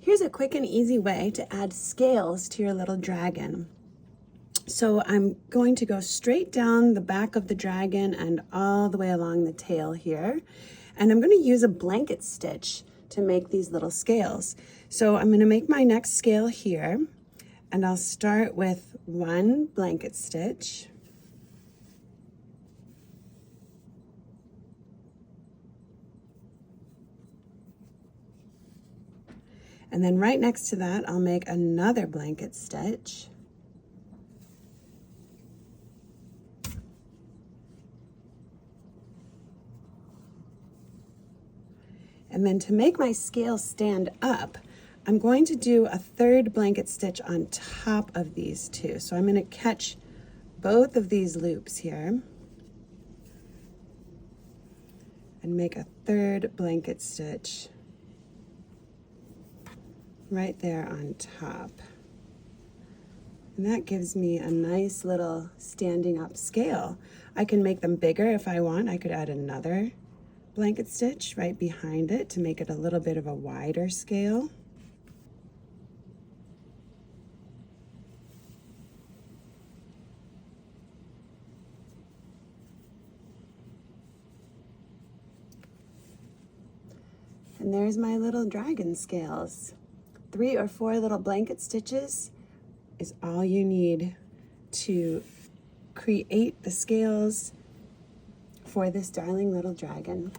Here's a quick and easy way to add scales to your little dragon. So I'm going to go straight down the back of the dragon and all the way along the tail here. And I'm going to use a blanket stitch to make these little scales. So I'm going to make my next scale here, and I'll start with one blanket stitch. And then right next to that, I'll make another blanket stitch. And then to make my scale stand up, I'm going to do a third blanket stitch on top of these two. So I'm going to catch both of these loops here and make a third blanket stitch right there on top. And that gives me a nice little standing up scale. I can make them bigger if I want. I could add another blanket stitch right behind it to make it a little bit of a wider scale. And there's my little dragon scales. 3 or 4 little blanket stitches is all you need to create the scales for this darling little dragon.